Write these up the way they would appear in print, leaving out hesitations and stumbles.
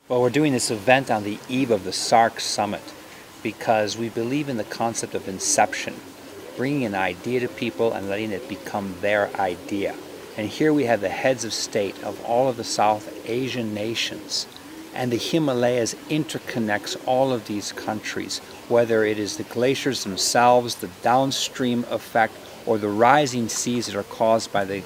Well, we're doing this event on the eve of the SAARC summit because we believe in the concept of inception, bringing an idea to people and letting it become their idea. And here we have the heads of state of all of the South Asian nations, and the Himalayas interconnects all of these countries, whether it is the glaciers themselves, the downstream effect, or the rising seas that are caused by the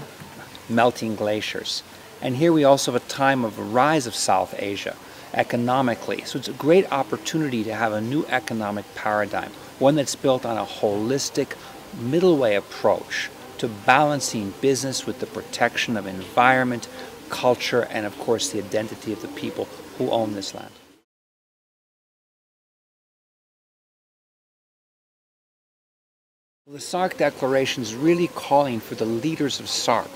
melting glaciers. And here we also have a time of a rise of South Asia economically. So it's a great opportunity to have a new economic paradigm, one that's built on a holistic middle way approach to balancing business with the protection of environment, culture, and of course the identity of the people who own this land. The SAARC Declaration is really calling for the leaders of SAARC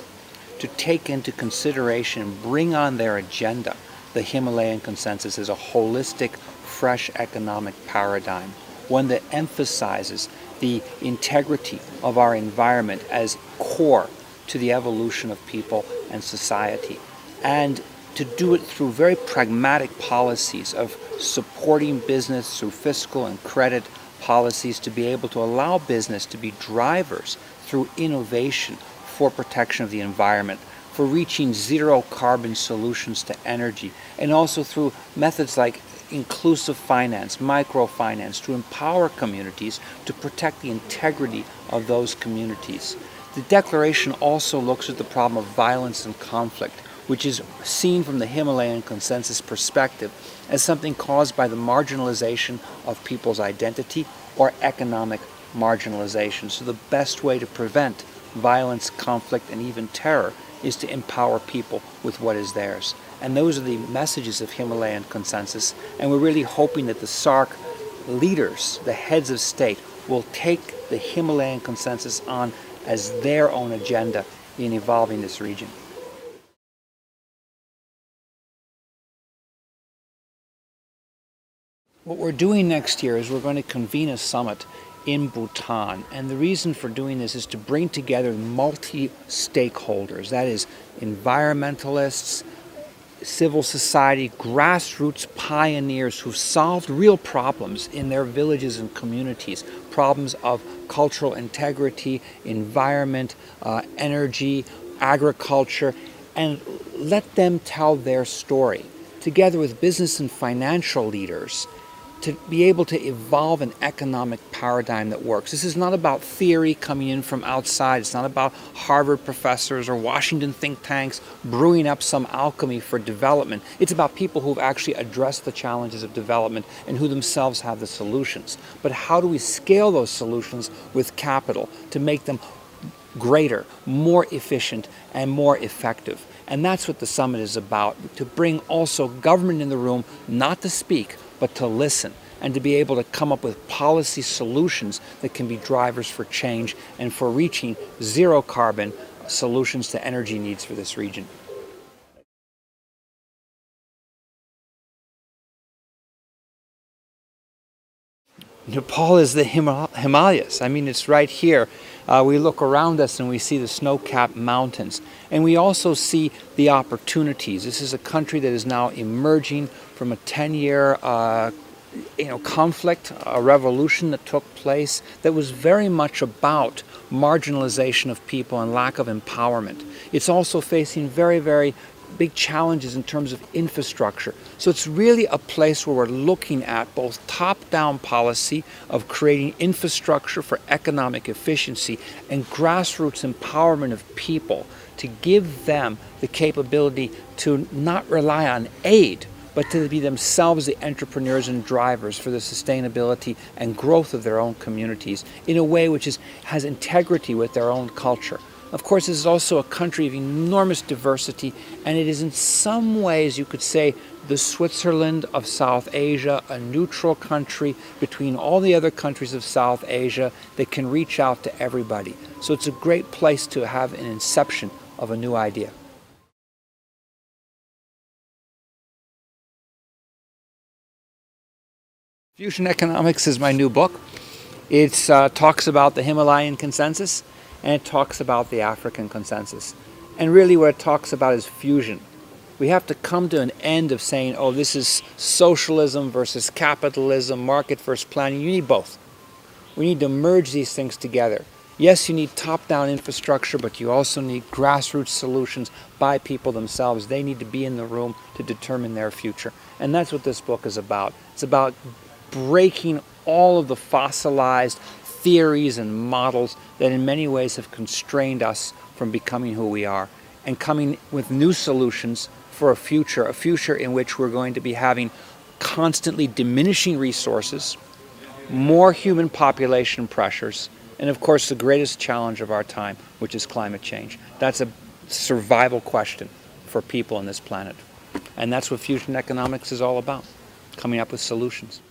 to take into consideration and bring on their agenda the Himalayan consensus as a holistic, fresh economic paradigm, one that emphasizes the integrity of our environment as core to the evolution of people and society, and to do it through very pragmatic policies of supporting business through fiscal and credit policies to be able to allow business to be drivers through innovation for protection of the environment, for reaching zero carbon solutions to energy, and also through methods like inclusive finance, microfinance, to empower communities to protect the integrity of those communities. The declaration also looks at the problem of violence and conflict, which is seen from the Himalayan consensus perspective as something caused by the marginalization of people's identity or economic marginalization. So the best way to prevent violence, conflict, and even terror is to empower people with what is theirs. And those are the messages of Himalayan consensus, and we're really hoping that the SAARC leaders, the heads of state, will take the Himalayan consensus on as their own agenda in evolving this region. What we're doing next year is we're going to convene a summit in Bhutan, and the reason for doing this is to bring together multi-stakeholders, that is environmentalists, civil society, grassroots pioneers who've solved real problems in their villages and communities, problems of cultural integrity, environment, energy, agriculture, and let them tell their story, together with business and financial leaders, to be able to evolve an economic paradigm that works. This is not about theory coming in from outside. It's not about Harvard professors or Washington think tanks brewing up some alchemy for development. It's about people who've actually addressed the challenges of development and who themselves have the solutions. But how do we scale those solutions with capital to make them greater, more efficient, and more effective? And that's what the summit is about, to bring also government in the room, not to speak, but to listen, and to be able to come up with policy solutions that can be drivers for change and for reaching zero carbon solutions to energy needs for this region. Nepal is the Himalayas. I mean, it's right here. We look around us and we see the snow-capped mountains. And we also see the opportunities. This is a country that is now emerging from a 10-year conflict, a revolution that took place that was very much about marginalization of people and lack of empowerment. It's also facing very, very big challenges in terms of infrastructure. So it's really a place where we're looking at both top-down policy of creating infrastructure for economic efficiency and grassroots empowerment of people to give them the capability to not rely on aid, but to be themselves the entrepreneurs and drivers for the sustainability and growth of their own communities in a way which has integrity with their own culture. Of course, this is also a country of enormous diversity, and it is in some ways, you could say, the Switzerland of South Asia, a neutral country between all the other countries of South Asia that can reach out to everybody. So it's a great place to have an inception of a new idea. Fusion Economics is my new book. It talks about the Himalayan consensus, and it talks about the African consensus. And really what it talks about is fusion. We have to come to an end of saying, oh, this is socialism versus capitalism, market versus planning. You need both. We need to merge these things together. Yes, you need top-down infrastructure, but you also need grassroots solutions by people themselves. They need to be in the room to determine their future. And that's what this book is about. It's about breaking all of the fossilized theories and models that in many ways have constrained us from becoming who we are, and coming with new solutions for a future in which we're going to be having constantly diminishing resources, more human population pressures, and of course the greatest challenge of our time, which is climate change. That's a survival question for people on this planet. And that's what fusion economics is all about, coming up with solutions.